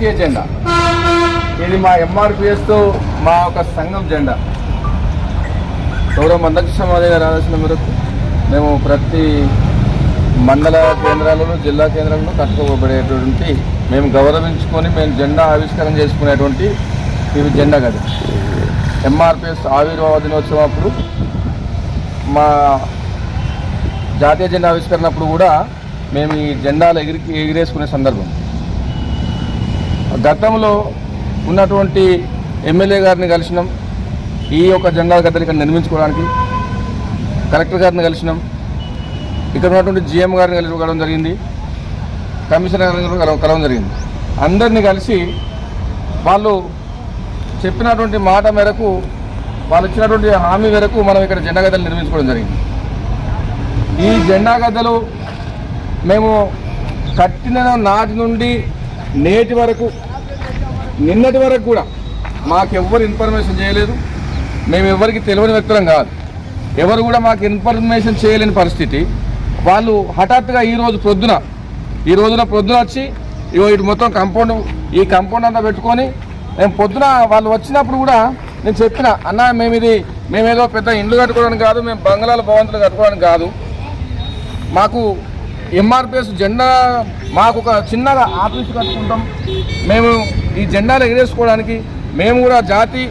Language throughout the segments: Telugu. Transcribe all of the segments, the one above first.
జాతీయ జెండా. ఇది మా ఎంఆర్పిఎస్తో మా ఒక సంఘం జెండా. గౌరవ మందకృష్ణ మాదే గారి ఆలోచన మేరకు మేము ప్రతి మండల కేంద్రాలలో జిల్లా కేంద్రాలలో కట్టుకోబడేటువంటి మేము గౌరవించుకొని మేము జెండా ఆవిష్కరణ చేసుకునేటువంటి ఇవి జెండా కదా. ఎంఆర్పిఎస్ ఆవిర్భావ దినోత్సవం అప్పుడు మా జాతీయ జెండా ఆవిష్కరణప్పుడు కూడా మేము ఈ జెండాలు ఎగిరేసుకునే సందర్భం. గతంలో ఉన్నటువంటి ఎమ్మెల్యే గారిని కలిసినాం, ఈ యొక్క జెండా గద్దలు ఇక్కడ నిర్మించుకోవడానికి. కలెక్టర్ గారిని కలిసినాం, ఇక్కడ ఉన్నటువంటి జిఎం గారిని కలవడం జరిగింది, కమిషనర్ గారిని కలవడం జరిగింది. అందరినీ కలిసి వాళ్ళు చెప్పినటువంటి మాట మేరకు, వాళ్ళు ఇచ్చినటువంటి హామీ మేరకు మనం ఇక్కడ జెండా గద్దలు నిర్మించుకోవడం జరిగింది. ఈ జెండా గద్దలు మేము కట్టిన నాటి నుండి నేటి వరకు, నిన్నటి వరకు కూడా మాకెవ్వరు ఇన్ఫర్మేషన్ చేయలేదు. మేము ఎవరికి తెలియని వ్యక్తులం కాదు, ఎవరు కూడా మాకు ఇన్ఫర్మేషన్ చేయలేని పరిస్థితి. వాళ్ళు హఠాత్తుగా ఈ రోజున పొద్దున వచ్చి ఇటు మొత్తం ఈ కాంపౌండ్ అంతా పెట్టుకొని మేము పొద్దున వాళ్ళు వచ్చినప్పుడు కూడా నేను చెప్పిన, అన్న మేమేదో పెద్ద ఇండ్లు కట్టుకోవడానికి కాదు, మేము బంగ్లాల భవంతులు కట్టుకోవడానికి కాదు, మాకు ఎంఆర్పిఎస్ జెండా, మాకు ఒక చిన్నగా ఆఫీసు కట్టుకుంటాం, మేము ఈ జెండాలు ఎగిరేసుకోవడానికి, మేము కూడా జాతి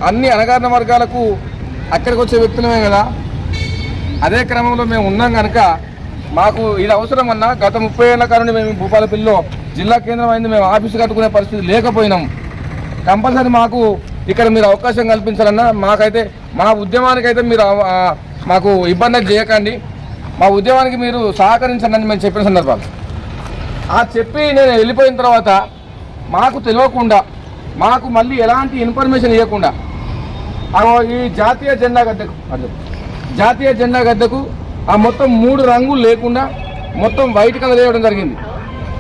అన్ని అణగారిన వర్గాలకు అక్కడికి వచ్చే వ్యక్తులమే కదా. అదే క్రమంలో మేము ఉన్నాం కనుక మాకు ఇది అవసరం అన్నా. గత 30 ఏళ్ల కాలంలో మేము భూపాలపల్లిలో జిల్లా కేంద్రం అయింది, మేము ఆఫీసు కట్టుకునే పరిస్థితి లేకపోయినాం. కంపల్సరీ మాకు ఇక్కడ మీరు అవకాశం కల్పించాలన్నా. మా ఉద్యమానికైతే మీరు మాకు ఇబ్బంది చేయకండి, మా ఉద్యమానికి మీరు సహకరించండి అని మేము చెప్పిన సందర్భాలు. చెప్పి నేను వెళ్ళిపోయిన తర్వాత మాకు తెలియకుండా, మాకు మళ్ళీ ఎలాంటి ఇన్ఫర్మేషన్ ఇవ్వకుండా ఈ జాతీయ జెండా గద్దెకు మొత్తం 3 రంగులు లేకుండా మొత్తం వైట్ కలర్ వేయడం జరిగింది.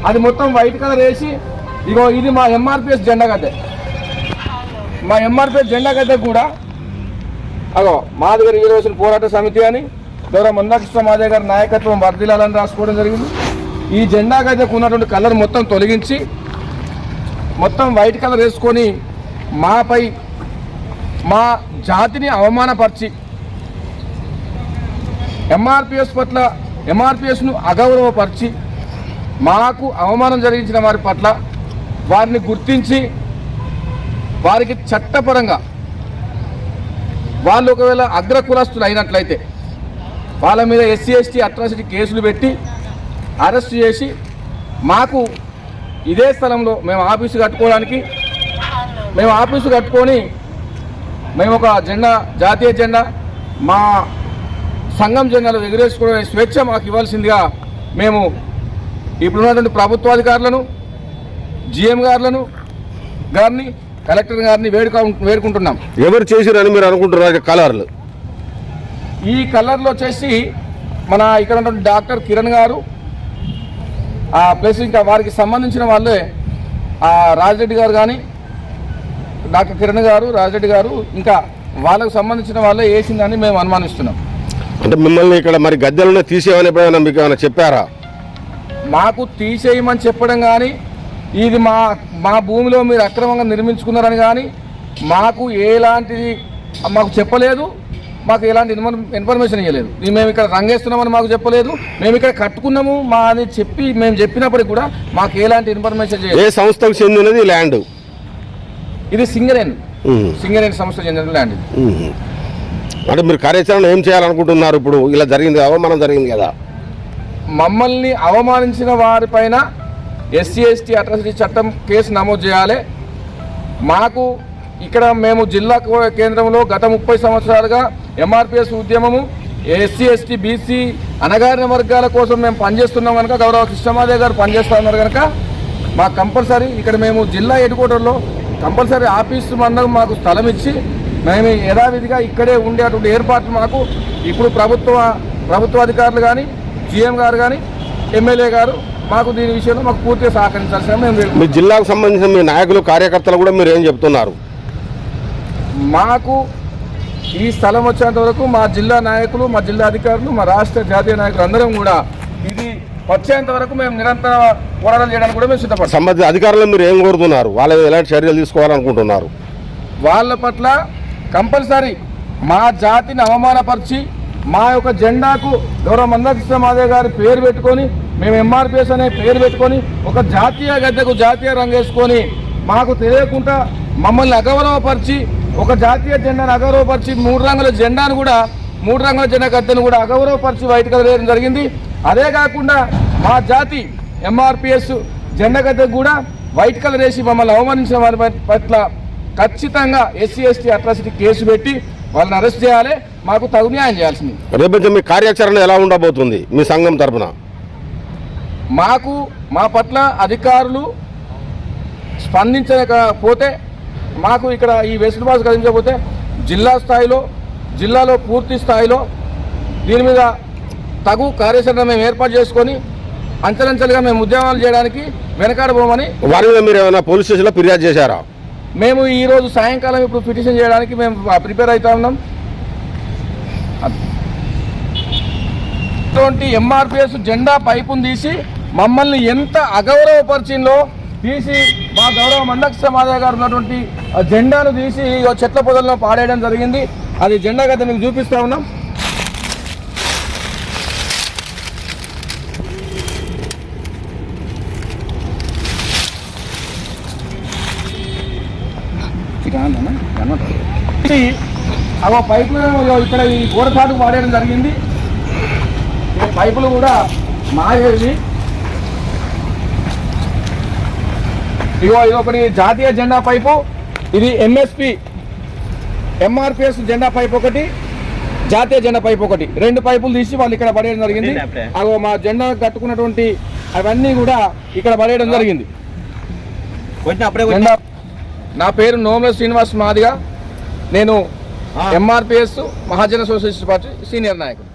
అది మొత్తం వైట్ కలర్ వేసి ఇది మా ఎంఆర్పిఎస్ జెండా గద్దె. మా ఎంఆర్పిఎస్ జెండా గద్దె కూడా మాదిగ రిజర్వేషన్ పోరాట సమితి అని గౌరవ మందకృష్ణ మాదే గారి నాయకత్వం వర్ధిల్లాలని రాసుకోవడం జరిగింది. ఈ జెండా గద్దెకు ఉన్నటువంటి కలర్ మొత్తం తొలగించి మొత్తం వైట్ కలర్ వేసుకొని మాపై మా జాతిని అవమానపరిచి ఎంఆర్పిఎస్ను అగౌరవపరిచి మాకు అవమానం జరిగించిన వారి పట్ల వారిని గుర్తించి వారికి చట్టపరంగా వాళ్ళు ఒకవేళ అగ్రకులస్తులు అయినట్లయితే వాళ్ళ మీద ఎస్సీ ఎస్టీ అట్రాసిటీ కేసులు పెట్టి అరెస్ట్ చేసి మాకు ఇదే స్థలంలో మేము ఆఫీసు కట్టుకొని మేము ఒక జెండా, జాతీయ జెండా, మా సంఘం జెండాలు ఎగిరేసుకోవడం స్వేచ్ఛ మాకు ఇవ్వాల్సిందిగా మేము ఇప్పుడున్నటువంటి ప్రభుత్వాధికారులను, జిఎం గారిని కలెక్టర్ గారిని వేడుకుంటున్నాం. ఎవరు చేసిరని మీరు అనుకుంటున్నారు? కలర్లు ఈ కలర్లు వచ్చేసి మన ఇక్కడ ఉన్నటువంటి డాక్టర్ కిరణ్ గారు ప్లస్ ఇంకా వారికి సంబంధించిన వాళ్ళే రాజరెడ్డి గారు కానీ, డాక్టర్ కిరణ్ గారు, రాజరెడ్డి గారు, ఇంకా వాళ్ళకు సంబంధించిన వాళ్ళే వేసిందని మేము అనుమానిస్తున్నాం. అంటే మిమ్మల్ని ఇక్కడ మరి గద్దెలను తీసేయమని ఎప్పుడైనా మీకు ఏమైనా చెప్పారా? మాకు తీసేయమని చెప్పడం కానీ, ఇది మా భూమిలో మీరు అక్రమంగా నిర్మించుకున్నారని కానీ మాకు ఎలాంటిది మాకు చెప్పలేదు. మాకు ఎలాంటి ఇన్ఫర్మేషన్ ఇవ్వలేదు. మేము ఇక్కడ రంగేస్తున్నామని మాకు చెప్పలేదు. మేము ఇక్కడ కట్టుకున్నాము అని మేము చెప్పినప్పటికి కూడా మాకు ఎలాంటి ఇన్ఫర్మేషన్ చేయలేదు. ఏ సంస్థకు చెందినది ల్యాండ్? ఇది సింగరేణి సంస్థకు చెందిన ల్యాండ్. అంటే మీరు కార్యాచరణ ఏం చేయాలనుకుంటున్నారు? ఇప్పుడు ఇలా జరిగింది, అవమానం జరిగింది కదా, మమ్మల్ని అవమానించిన వారిపైన ఎస్సీ ఎస్టీ అట్రాసిటీ చట్టం కేసు నమోదు చేయాలి. మాకు ఇక్కడ మేము జిల్లా కేంద్రంలో గత 30 సంవత్సరాలుగా ఎంఆర్పిఎస్ ఉద్యమము, ఎస్సీ ఎస్టీ బీసీ అణగారిన వర్గాల కోసం మేము పనిచేస్తున్నాం కనుక, గౌరవ కృష్ణమాదే గారు పనిచేస్తూ ఉన్నారు కనుక మాకు కంపల్సరీ ఇక్కడ మేము జిల్లా హెడ్ క్వార్టర్లో కంపల్సరీ ఆఫీసు మందం మాకు స్థలం ఇచ్చి మేము యథావిధిగా ఇక్కడే ఉండేటువంటి ఏర్పాట్లు మాకు ఇప్పుడు ప్రభుత్వాధికారులు కానీ, జిఎం గారు కానీ, ఎమ్మెల్యే గారు మాకు దీని విషయంలో మాకు పూర్తిగా సహకరించాల్సిన మేము. మీ జిల్లాకు సంబంధించిన మీ నాయకులు, కార్యకర్తలు కూడా మీరు ఏం చెప్తున్నారు? మాకు ఈ స్థలం వచ్చేంత వరకు మా జిల్లా నాయకులు, మా జిల్లా అధికారులు, మా రాష్ట్ర జాతీయ నాయకులు అందరం కూడా ఇది వచ్చేంత వరకు మేము నిరంతర పోరాటం చేయడానికి కూడా మేము సిద్ధపడతాం. సంబంధిత అధికారులను మీరు ఏం కోరుతున్నారు? వాళ్ళు ఎలాంటి చర్యలు తీసుకోవాలనుకుంటున్నారు? వాళ్ళ పట్ల కంపల్సరీ మా జాతిని అవమానపరిచి మా యొక్క జెండాకు గౌరవ మందకృష్ణ మాదేవ్ గారి పేరు పెట్టుకొని మేము ఎంఆర్పిఎస్ అనే పేరు పెట్టుకొని ఒక జాతీయ గద్దెకు జాతీయ రంగు వేసుకొని మాకు తెలియకుండా మమ్మల్ని అగౌరవపరిచి ఒక జాతీయ జెండాను అగౌరవపరిచి 3 రంగుల జెండాను కూడా 3 రంగుల జెండా గద్దెను కూడా అగౌరవపరిచి వైట్ కలర్ వేయడం జరిగింది. అదే కాకుండా మా జాతి ఎంఆర్పిఎస్ జెండా గద్దెకు కూడా వైట్ కలర్ వేసి మమ్మల్ని అవమానించిన వారి పట్ల ఖచ్చితంగా ఎస్సీ ఎస్టీ అట్రాసిటీ కేసు పెట్టి వాళ్ళని అరెస్ట్ చేయాలి. మాకు తగు న్యాయం చేయాల్సింది. రేపు మీ కార్యాచరణ ఎలా ఉండబోతుంది మీ సంఘం తరఫున? మాకు మా పట్ల అధికారులు స్పందించకపోతే మాకు ఇక్కడ ఈ వెసులుబాటు కలిగించకపోతే జిల్లాలో పూర్తి స్థాయిలో దీని మీద తగు కార్యాచరణ మేము ఏర్పాటు చేసుకొని అంచెలంచెలుగా మేము ఉద్యమాలు చేయడానికి వెనకాడబోమని. వారి మీద మీరు ఏమైనా పోలీస్ స్టేషన్లో ఫిర్యాదు చేశారా? మేము ఈరోజు సాయంకాలం ఇప్పుడు పిటిషన్ చేయడానికి మేము ప్రిపేర్ అవుతా ఉన్నాం. అటువంటి ఎంఆర్పిఎస్ జెండా పైపును తీసి మమ్మల్ని ఎంత అగౌరవపరిచిందో తీసి మా గౌరవ మందకృష్ణ మాదేవ్ గారు ఉన్నటువంటి జెండాను తీసి చెట్ల పొదల్లో పాడేయడం జరిగింది. అది జెండా గత మీకు చూపిస్తా ఉన్నాం. అవ పైపులు ఇక్కడ ఈ గోడ చాటుకు వాడేయడం జరిగింది. ఈ పైపులు కూడా మాయేవి. ఇది ఒకటి జాతీయ జెండా పైపు, ఇది ఎంఆర్పిఎస్ జెండా పైపు ఒకటి, జాతీయ జెండా పైపు ఒకటి, 2 పైపులు తీసి వాళ్ళు ఇక్కడ పడేయడం జరిగింది. అవి మా జెండా కట్టుకున్నటువంటి అవన్నీ కూడా ఇక్కడ పడేయడం జరిగింది. నా పేరు నోముల శ్రీనివాస్ మాదిగా. నేను ఎంఆర్పిఎస్ మహాజన సోషలిస్ట్ పార్టీ సీనియర్ నాయకుడు.